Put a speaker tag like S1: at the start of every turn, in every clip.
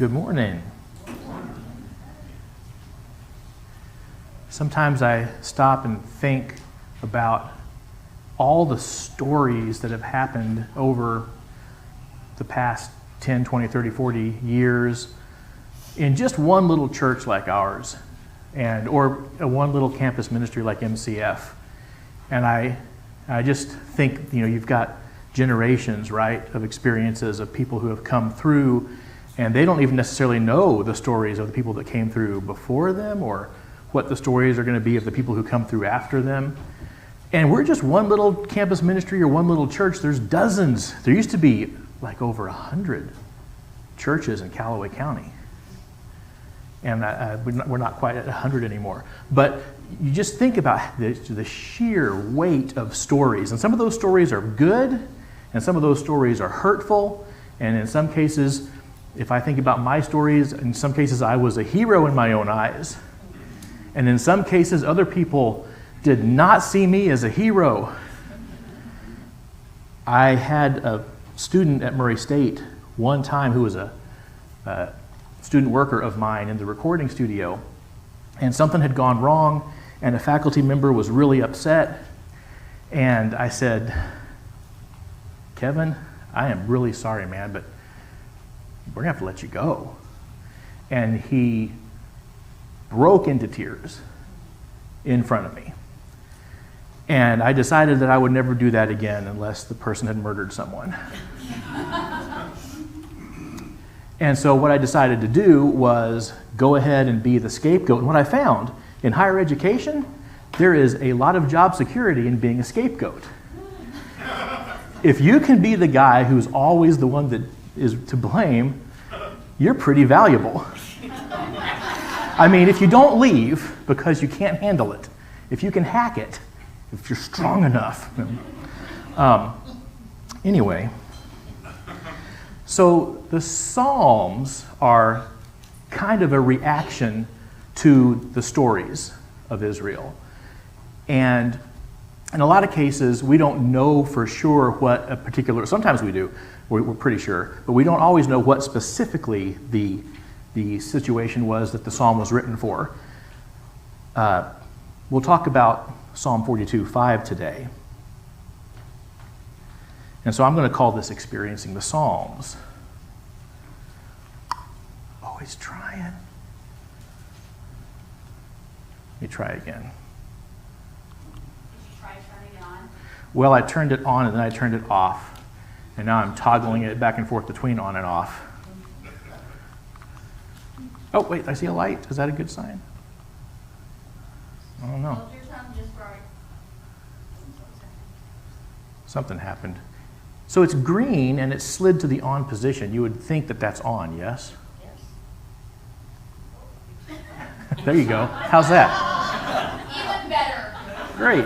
S1: Good morning. Sometimes I stop and think about all the stories that have happened over the past 10, 20, 30, 40 years in just one little church like ours, or one little campus ministry like MCF. And I just think, you've got generations, right, of experiences of people who have come through, and they don't even necessarily know the stories of the people that came through before them or what the stories are going to be of the people who come through after them. And we're just one little campus ministry or one little church. There's dozens. There used to be like over 100 churches in Callaway County. And we're not quite at 100 anymore. But you just think about the sheer weight of stories. And some of those stories are good, and some of those stories are hurtful. And in some cases, if I think about my stories, in some cases I was a hero in my own eyes. And in some cases, other people did not see me as a hero. I had a student at Murray State one time who was a student worker of mine in the recording studio, and something had gone wrong, and a faculty member was really upset. And I said, "Kevin, I am really sorry, man, but we're going to have to let you go." And he broke into tears in front of me. And I decided that I would never do that again unless the person had murdered someone. And so what I decided to do was go ahead and be the scapegoat. And what I found in higher education, there is a lot of job security in being a scapegoat. If you can be the guy who's always the one that is to blame, you're pretty valuable. I mean, if you don't leave because you can't handle it, if you can hack it, if you're strong enough. Anyway, so the Psalms are kind of a reaction to the stories of Israel. And in a lot of cases, we don't know for sure what a particular, sometimes we do, we're pretty sure, but we don't always know what specifically the situation was that the psalm was written for. We'll talk about Psalm 42:5 today. And so I'm going to call this Experiencing the Psalms. Always trying. Let me try again.
S2: Did you try turning it on?
S1: Well, I turned it on and then I turned it off. And now I'm toggling it back and forth between on and off. Oh, wait, I see a light. Is that a good sign? I don't know.
S2: Hold your tongue just right.
S1: Something happened. So it's green and it slid to the on position. You would think that that's on, yes?
S2: Yes.
S1: There you go. How's that?
S2: Even better.
S1: Great.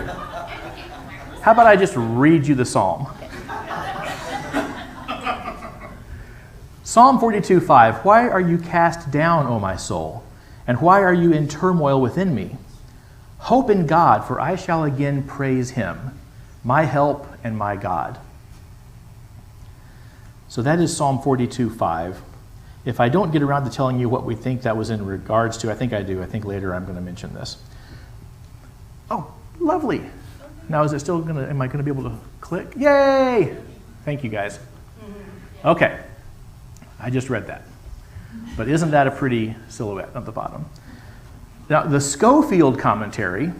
S1: How about I just read you the psalm? Psalm 42:5. Why are you cast down, O my soul? And why are you in turmoil within me? Hope in God, for I shall again praise him, my help and my God. So that is Psalm 42:5. If I don't get around to telling you what we think that was in regards to, I think I do. I think later I'm going to mention this. Oh, lovely. Now is it still going to, am I going to be able to click? Yay! Thank you guys. Okay. I just read that. But isn't that a pretty silhouette at the bottom? Now, the Schofield commentary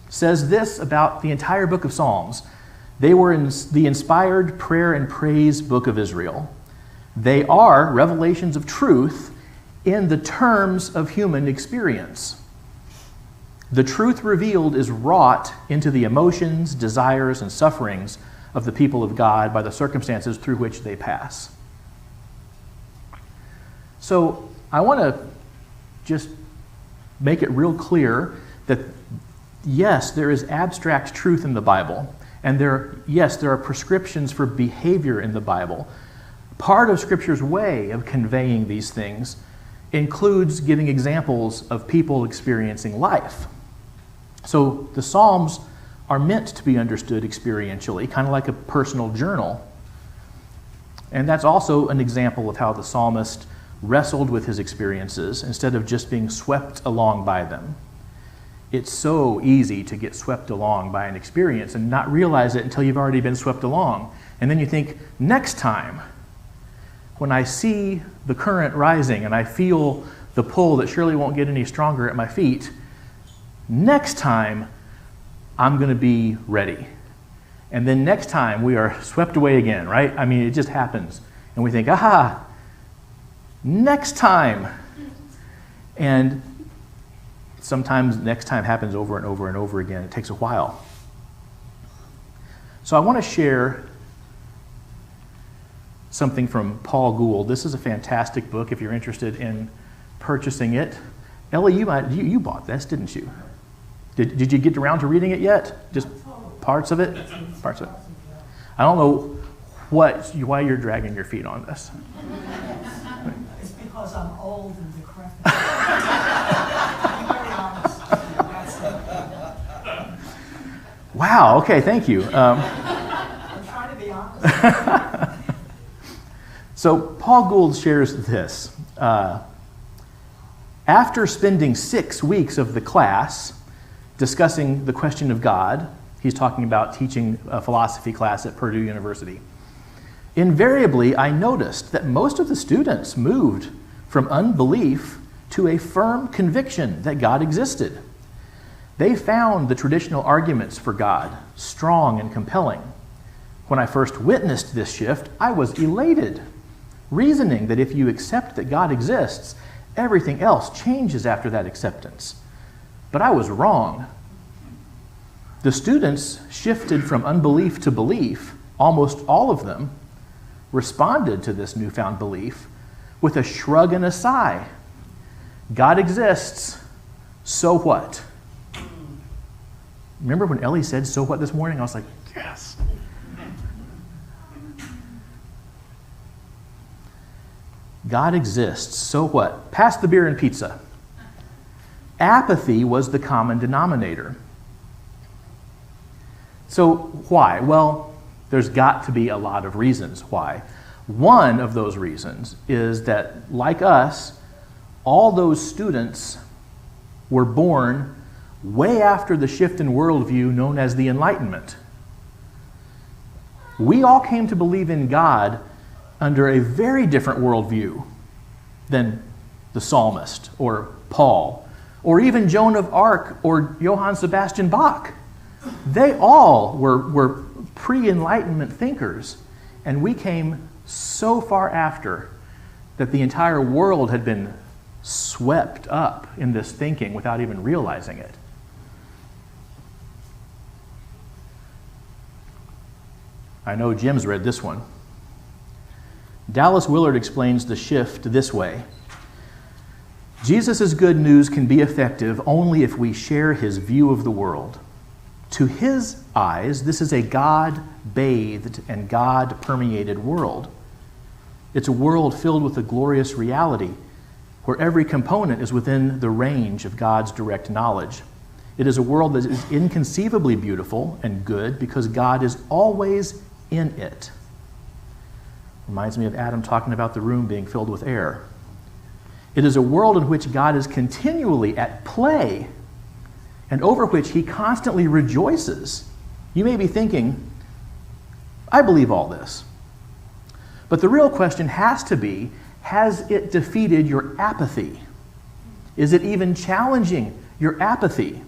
S1: says this about the entire book of Psalms. They were in the inspired prayer and praise book of Israel. They are revelations of truth in the terms of human experience. The truth revealed is wrought into the emotions, desires, and sufferings of the people of God by the circumstances through which they pass. So I want to just make it real clear that yes, there is abstract truth in the Bible, and there are prescriptions for behavior in the Bible. Part of Scripture's way of conveying these things includes giving examples of people experiencing life. So the Psalms are meant to be understood experientially, kind of like a personal journal. And that's also an example of how the psalmist wrestled with his experiences instead of just being swept along by them. It's so easy to get swept along by an experience and not realize it until you've already been swept along. And then you think, next time, when I see the current rising and I feel the pull that surely won't get any stronger at my feet, next time I'm going to be ready. And then next time we are swept away again, right? I mean, it just happens. And we think, aha, next time. And sometimes next time happens over and over and over again. It takes a while. So I want to share something from Paul Gould. This is a fantastic book if you're interested in purchasing it. Ellie, you bought this, didn't you? Did you get around to reading it yet? Just parts of it? Parts of it. I don't know why you're dragging your feet on this.
S3: It's because I'm old and decrepit. To be very honest, that's it.
S1: Wow, okay, thank you.
S3: I'm trying to be honest.
S1: So Paul Gould shares this. After spending 6 weeks of the class discussing the question of God, he's talking about teaching a philosophy class at Purdue University. Invariably, I noticed that most of the students moved from unbelief to a firm conviction that God existed. They found the traditional arguments for God strong and compelling. When I first witnessed this shift, I was elated, reasoning that if you accept that God exists, everything else changes after that acceptance. But I was wrong. The students shifted from unbelief to belief. Almost all of them responded to this newfound belief with a shrug and a sigh. God exists, so what? Remember when Ellie said, so what, this morning? I was like, yes. God exists, so what? Pass the beer and pizza. Apathy was the common denominator. So why? Well, there's got to be a lot of reasons why. One of those reasons is that, like us, all those students were born way after the shift in worldview known as the Enlightenment. We all came to believe in God under a very different worldview than the psalmist or Paul or even Joan of Arc or Johann Sebastian Bach. They all were pre-Enlightenment thinkers, and we came so far after that the entire world had been swept up in this thinking without even realizing it. I know Jim's read this one. Dallas Willard explains the shift this way. Jesus' good news can be effective only if we share his view of the world. To his eyes, this is a God-bathed and God-permeated world. It's a world filled with a glorious reality where every component is within the range of God's direct knowledge. It is a world that is inconceivably beautiful and good because God is always in it. Reminds me of Adam talking about the room being filled with air. It is a world in which God is continually at play and over which he constantly rejoices. You may be thinking, I believe all this. But the real question has to be, has it defeated your apathy? Is it even challenging your apathy?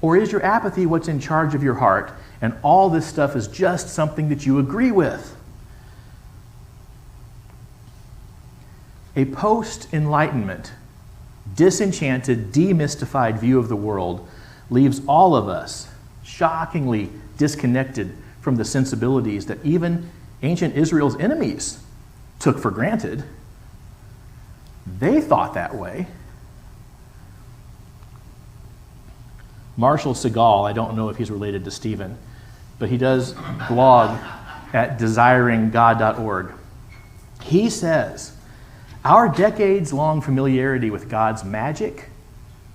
S1: Or is your apathy what's in charge of your heart, and all this stuff is just something that you agree with? A post-Enlightenment, disenchanted, demystified view of the world leaves all of us shockingly disconnected from the sensibilities that even ancient Israel's enemies took for granted. They thought that way. Marshall Segal, I don't know if he's related to Stephen, but he does blog at desiringgod.org. He says, our decades-long familiarity with God's magic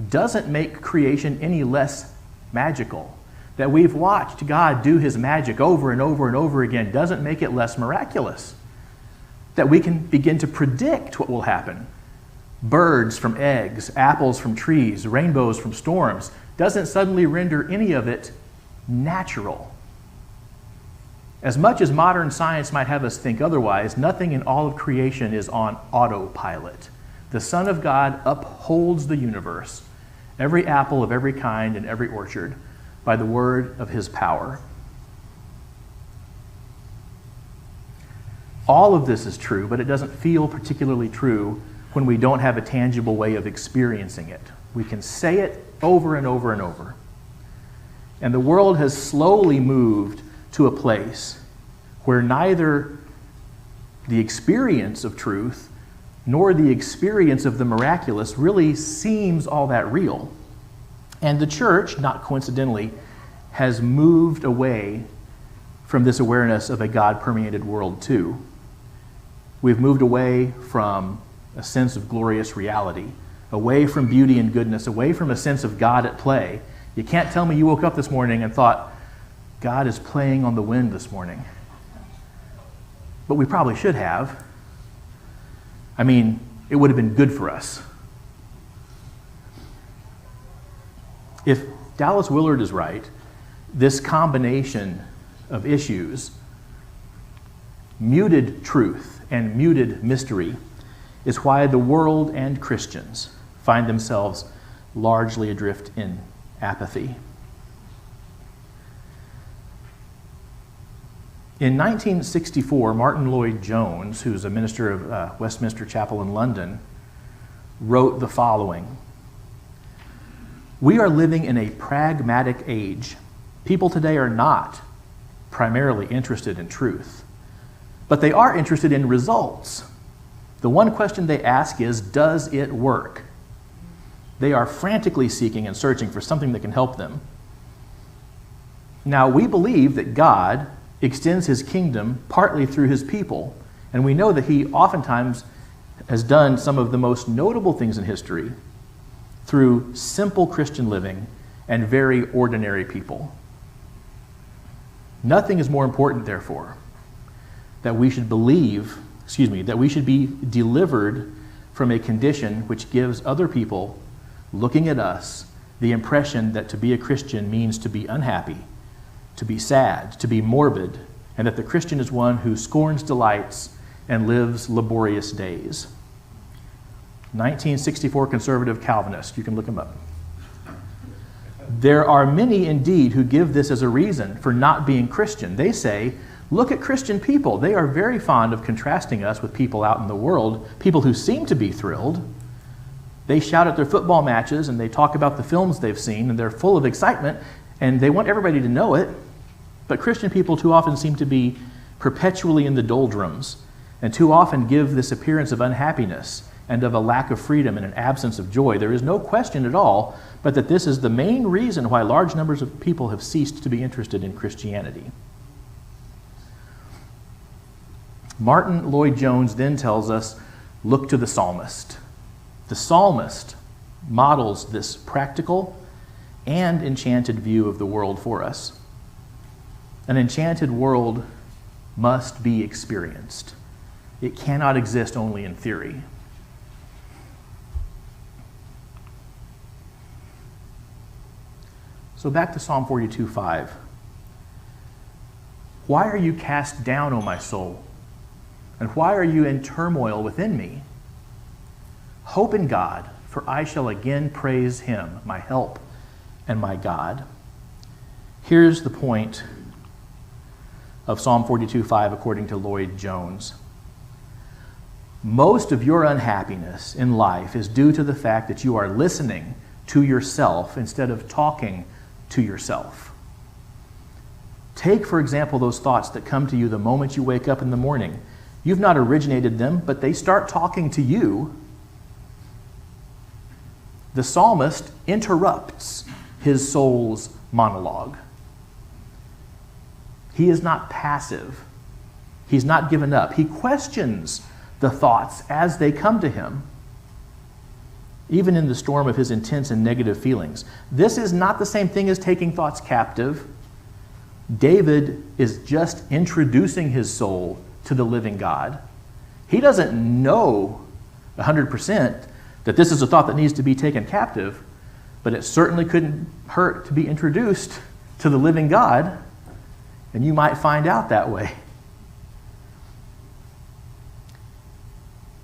S1: doesn't make creation any less magical. That we've watched God do his magic over and over and over again doesn't make it less miraculous. that we can begin to predict what will happen. Birds from eggs, apples from trees, rainbows from storms, doesn't suddenly render any of it natural. As much as modern science might have us think otherwise, nothing in all of creation is on autopilot. The Son of God upholds the universe, every apple of every kind in every orchard, by the word of his power. All of this is true, but it doesn't feel particularly true when we don't have a tangible way of experiencing it. We can say it over and over and over. And the world has slowly moved to a place where neither the experience of truth nor the experience of the miraculous really seems all that real. And the church, not coincidentally, has moved away from this awareness of a God-permeated world too. We've moved away from a sense of glorious reality, away from beauty and goodness, away from a sense of God at play. You can't tell me you woke up this morning and thought, God is playing on the wind this morning. But we probably should have. I mean, it would have been good for us. If Dallas Willard is right, this combination of issues, muted truth and muted mystery, is why the world and Christians find themselves largely adrift in apathy. In 1964, Martin Lloyd-Jones, who's a minister of Westminster Chapel in London, wrote the following: "We are living in a pragmatic age. People today are not primarily interested in truth, but they are interested in results. The one question they ask is, does it work? They are frantically seeking and searching for something that can help them. Now, we believe that God extends his kingdom partly through his people, and we know that he oftentimes has done some of the most notable things in history through simple Christian living and very ordinary people. Nothing is more important, therefore, that we should be delivered from a condition which gives other people looking at us the impression that to be a Christian means to be unhappy, to be sad, to be morbid, and that the Christian is one who scorns delights and lives laborious days." 1964 conservative Calvinist, you can look him up. There are many indeed who give this as a reason for not being Christian. They say, look at Christian people. They are very fond of contrasting us with people out in the world, people who seem to be thrilled. They shout at their football matches and they talk about the films they've seen, and they're full of excitement, and they want everybody to know it. But Christian people too often seem to be perpetually in the doldrums, and too often give this appearance of unhappiness and of a lack of freedom and an absence of joy. There is no question at all but that this is the main reason why large numbers of people have ceased to be interested in Christianity. Martin Lloyd-Jones then tells us, look to the psalmist. The psalmist models this practical and enchanted view of the world for us. An enchanted world must be experienced. It cannot exist only in theory. So back to Psalm 42:5. "Why are you cast down, O my soul? And why are you in turmoil within me? Hope in God, for I shall again praise him, my help and my God." Here's the point of Psalm 42:5 according to Lloyd-Jones. Most of your unhappiness in life is due to the fact that you are listening to yourself instead of talking to yourself. Take, for example, those thoughts that come to you the moment you wake up in the morning. You've not originated them, but they start talking to you. The psalmist interrupts his soul's monologue. He is not passive. He's not given up. He questions the thoughts as they come to him, even in the storm of his intense and negative feelings. This is not the same thing as taking thoughts captive. David is just introducing his soul to the living God. He doesn't know 100% that this is a thought that needs to be taken captive, but it certainly couldn't hurt to be introduced to the living God, and you might find out that way.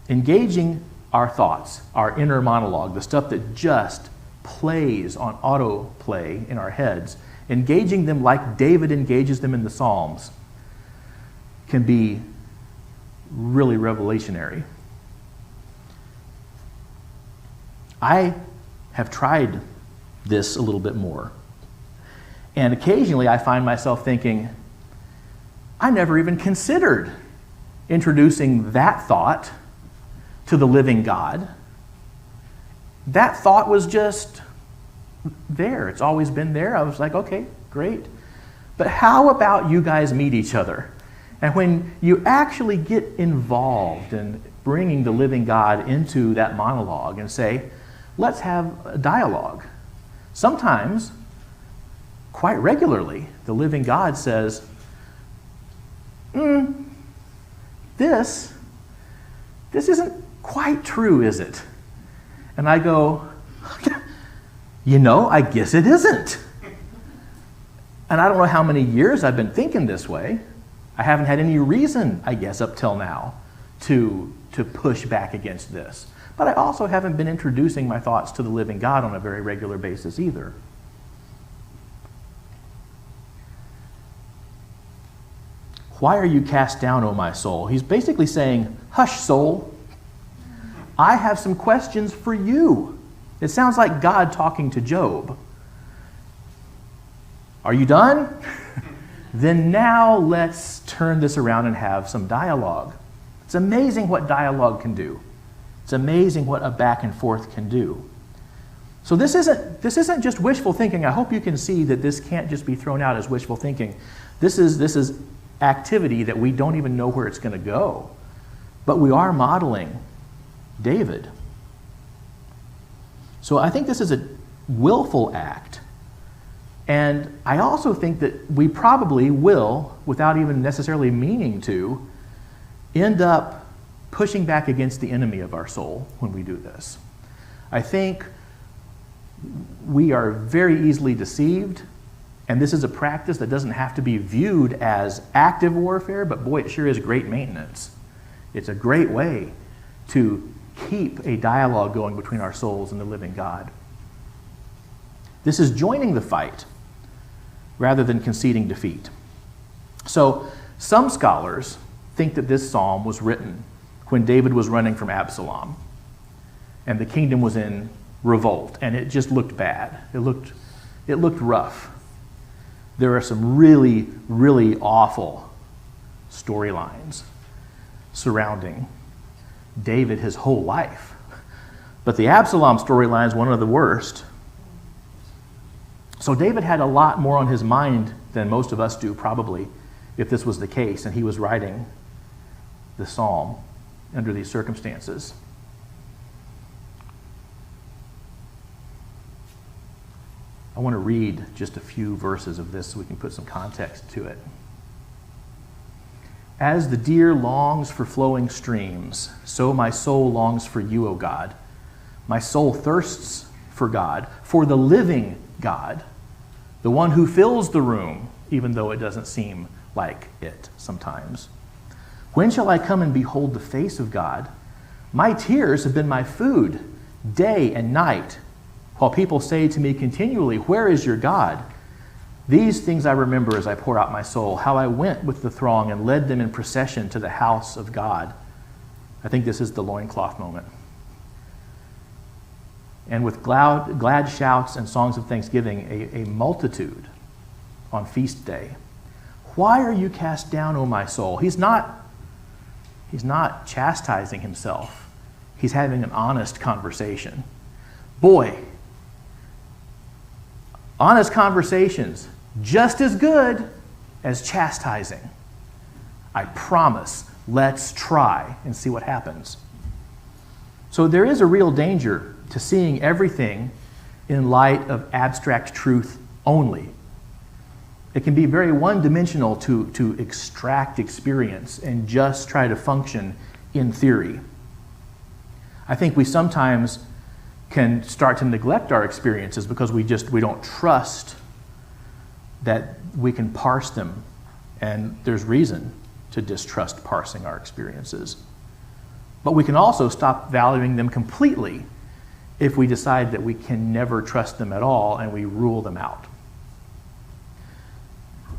S1: Engaging our thoughts, our inner monologue, the stuff that just plays on autoplay in our heads, engaging them like David engages them in the Psalms, can be really revelationary. I have tried this a little bit more. And occasionally I find myself thinking, I never even considered introducing that thought to the living God. That thought was just there. It's always been there. I was like, okay, great. But how about you guys meet each other? And when you actually get involved in bringing the living God into that monologue and say, let's have a dialogue. Sometimes, quite regularly, the living God says, this isn't quite true, is it? And I go, I guess it isn't. And I don't know how many years I've been thinking this way. I haven't had any reason, I guess, up till now to push back against this. But I also haven't been introducing my thoughts to the living God on a very regular basis either. Why are you cast down, O my soul? He's basically saying, hush, soul. I have some questions for you. It sounds like God talking to Job. Are you done? Then now let's turn this around and have some dialogue. It's amazing what dialogue can do. It's amazing what a back and forth can do. So this isn't just wishful thinking. I hope you can see that this can't just be thrown out as wishful thinking. This is activity that we don't even know where it's going to go. But we are modeling David. So I think this is a willful act. And I also think that we probably will, without even necessarily meaning to, end up pushing back against the enemy of our soul when we do this. I think we are very easily deceived, and this is a practice that doesn't have to be viewed as active warfare, but boy, it sure is great maintenance. It's a great way to keep a dialogue going between our souls and the living God. This is joining the fight rather than conceding defeat. So some scholars think that this psalm was written when David was running from Absalom and the kingdom was in revolt, and it just looked bad. It looked rough. There are some really, really awful storylines surrounding David his whole life. But the Absalom storyline is one of the worst. So David had a lot more on his mind than most of us do, probably, if this was the case, and he was writing the psalm under these circumstances. I want to read just a few verses of this so we can put some context to it. As the deer longs for flowing streams, so my soul longs for you, O God. My soul thirsts for God, for the living God, the one who fills the room, even though it doesn't seem like it sometimes. When shall I come and behold the face of God? My tears have been my food, day and night, while people say to me continually, where is your God? These things I remember as I pour out my soul, how I went with the throng and led them in procession to the house of God. I think this is the loincloth moment. And with glad shouts and songs of thanksgiving, a multitude on feast day. Why are you cast down, O my soul? He's not chastising himself. He's having an honest conversation. Boy, honest conversations, just as good as chastising. I promise. Let's try and see what happens. So there is a real danger to seeing everything in light of abstract truth only. It can be very one-dimensional to extract experience and just try to function in theory. I think we sometimes can start to neglect our experiences because we don't trust that we can parse them, and there's reason to distrust parsing our experiences. But we can also stop valuing them completely if we decide that we can never trust them at all and we rule them out.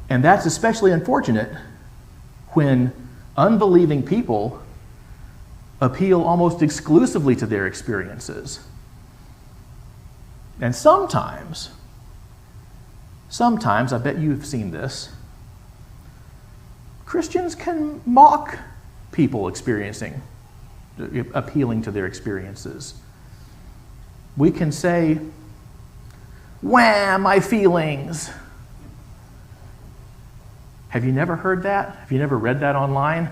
S1: And that's especially unfortunate when unbelieving people appeal almost exclusively to their experiences. And sometimes, I bet you've seen this, Christians can mock people appealing to their experiences. We can say, "Wham, my feelings." Have you never heard that? Have you never read that online?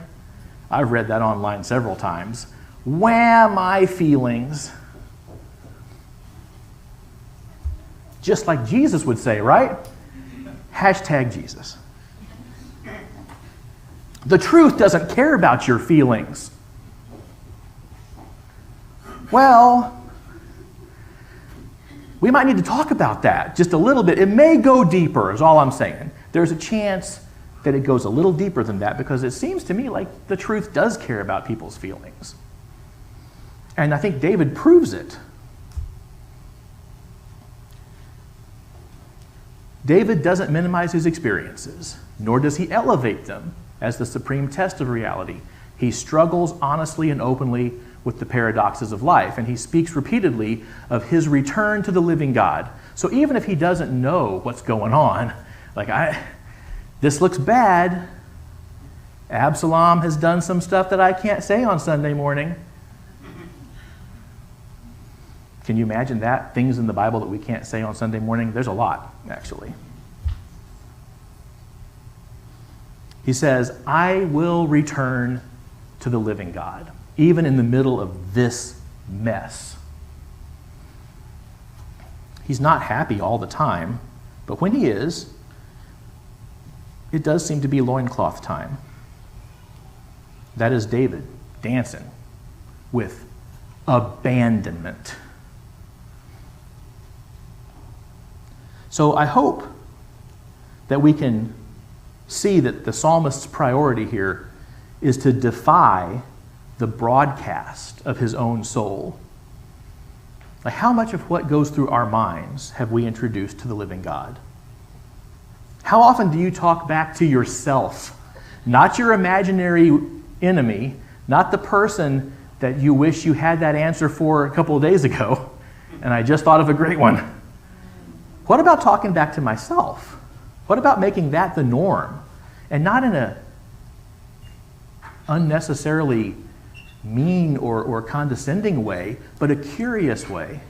S1: I've read that online several times. "Wham, my feelings." Just like Jesus would say, right? Hashtag Jesus. The truth doesn't care about your feelings. Well, we might need to talk about that just a little bit. It may go deeper, is all I'm saying. There's a chance that it goes a little deeper than that, because it seems to me like the truth does care about people's feelings. And I think David proves it. David doesn't minimize his experiences, nor does he elevate them as the supreme test of reality. He struggles honestly and openly with the paradoxes of life, and he speaks repeatedly of his return to the living God. So even if he doesn't know what's going on, this looks bad. Absalom has done some stuff that I can't say on Sunday morning. Can you imagine that? Things in the Bible that we can't say on Sunday morning? There's a lot, actually. He says, "I will return to the living God," even in the middle of this mess. He's not happy all the time, but when he is, it does seem to be loincloth time. That is David dancing with abandonment. So I hope that we can see that the psalmist's priority here is to defy the broadcast of his own soul. Like, how much of what goes through our minds have we introduced to the living God? How often do you talk back to yourself? Not your imaginary enemy, not the person that you wish you had that answer for a couple of days ago, and I just thought of a great one. What about talking back to myself? What about making that the norm? And not in a unnecessarily mean or condescending way, but a curious way,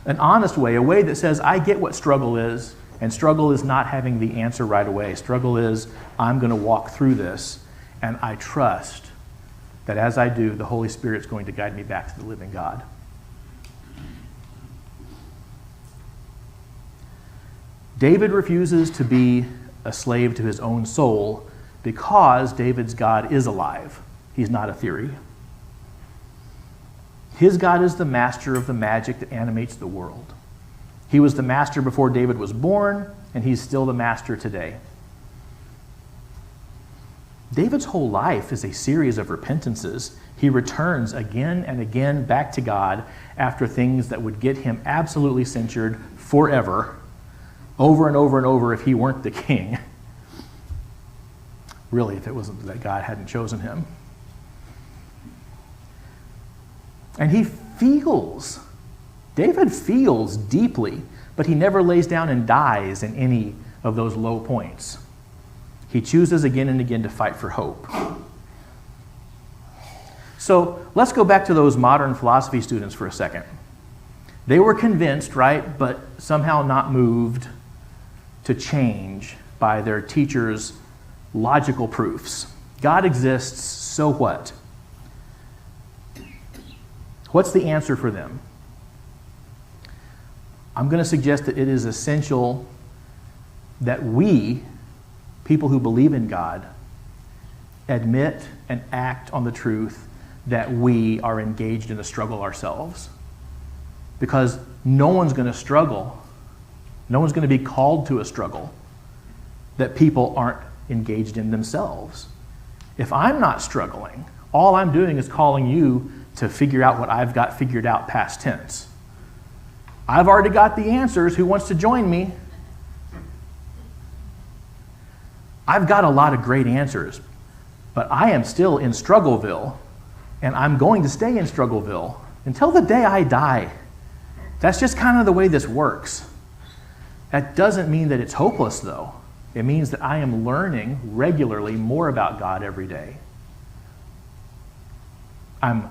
S1: an honest way, a way that says, I get what struggle is, and struggle is not having the answer right away. Struggle is, I'm going to walk through this, and I trust that as I do, the Holy Spirit's going to guide me back to the living God. David refuses to be a slave to his own soul because David's God is alive. He's not a theory. His God is the master of the magic that animates the world. He was the master before David was born, and he's still the master today. David's whole life is a series of repentances. He returns again and again back to God after things that would get him absolutely censured forever, over and over and over if he weren't the king. Really, if it wasn't that God hadn't chosen him. And David feels deeply, but he never lays down and dies in any of those low points. He chooses again and again to fight for hope. So let's go back to those modern philosophy students for a second. They were convinced, right, but somehow not moved to change by their teacher's logical proofs. God exists, so what? What's the answer for them? I'm going to suggest that it is essential that we, people who believe in God, admit and act on the truth that we are engaged in a struggle ourselves. Because no one's going to struggle. No one's going to be called to a struggle that people aren't engaged in themselves. If I'm not struggling, all I'm doing is calling you to figure out what I've got figured out past tense. I've already got the answers. Who wants to join me? I've got a lot of great answers, but I am still in Struggleville, and I'm going to stay in Struggleville until the day I die. That's just kind of the way this works. That doesn't mean that it's hopeless, though. It means that I am learning regularly more about God every day. I'm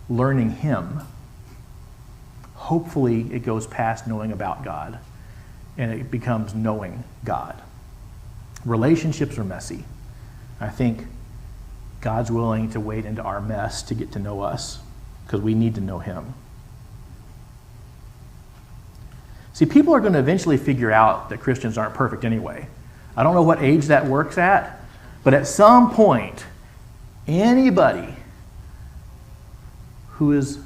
S1: learning Him. Hopefully, it goes past knowing about God, and it becomes knowing God. Relationships are messy. I think God's willing to wade into our mess to get to know us, because we need to know Him. See, people are going to eventually figure out that Christians aren't perfect anyway. I don't know what age that works at, but at some point, anybody who is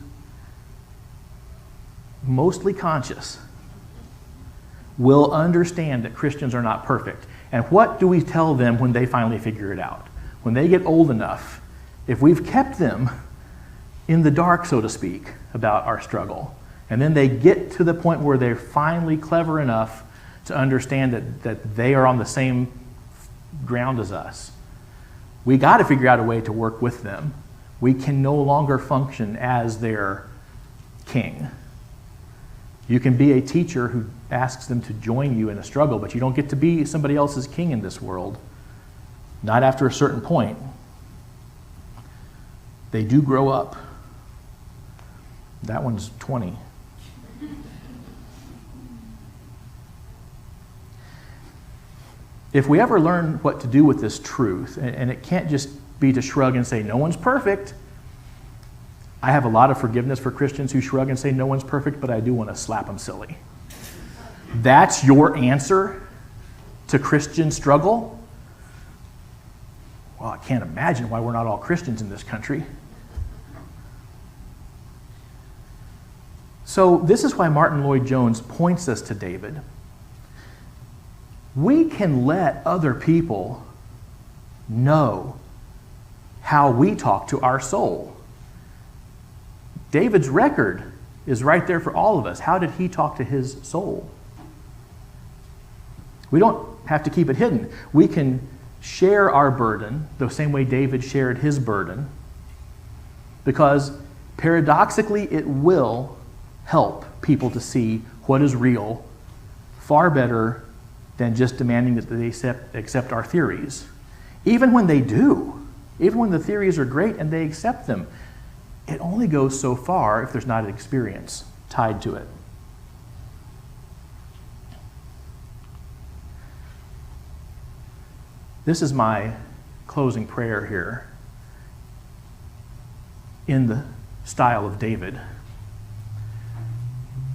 S1: mostly conscious will understand that Christians are not perfect. And what do we tell them when they finally figure it out? When they get old enough, if we've kept them in the dark, so to speak, about our struggle, and then they get to the point where they're finally clever enough to understand that they are on the same ground as us, we got to figure out a way to work with them. We can no longer function as their king. You can be a teacher who asks them to join you in a struggle, but you don't get to be somebody else's king in this world. Not after a certain point. They do grow up. That one's 20. If we ever learn what to do with this truth, and it can't just be to shrug and say, no one's perfect. I have a lot of forgiveness for Christians who shrug and say, no one's perfect, but I do want to slap them silly. That's your answer to Christian struggle? Well, I can't imagine why we're not all Christians in this country. So this is why Martin Lloyd-Jones points us to David. We can let other people know how we talk to our soul. David's record is right there for all of us. How did he talk to his soul? We don't have to keep it hidden. We can share our burden the same way David shared his burden, because paradoxically it will help people to see what is real far better than just demanding that they accept our theories. Even when they do, even when the theories are great and they accept them, it only goes so far if there's not an experience tied to it. This is my closing prayer here in the style of David.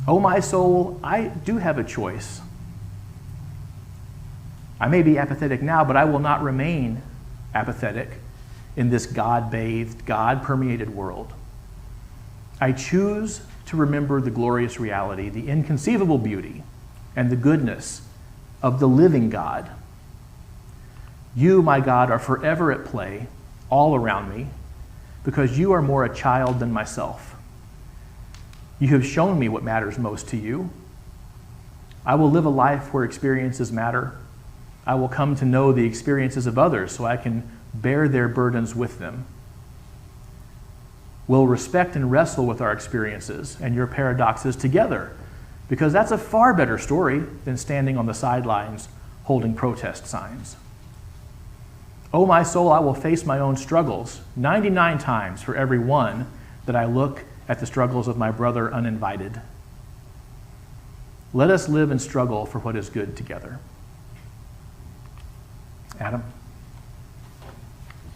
S1: Oh, my soul, I do have a choice. I may be apathetic now, but I will not remain apathetic in this God-bathed, God-permeated world. I choose to remember the glorious reality, the inconceivable beauty, and the goodness of the living God. You, my God, are forever at play all around me, because you are more a child than myself. You have shown me what matters most to you. I will live a life where experiences matter. I will come to know the experiences of others so I can bear their burdens with them. We'll respect and wrestle with our experiences and your paradoxes together, because that's a far better story than standing on the sidelines holding protest signs. Oh, my soul, I will face my own struggles 99 times for every one that I look at the struggles of my brother uninvited. Let us live and struggle for what is good together. Adam?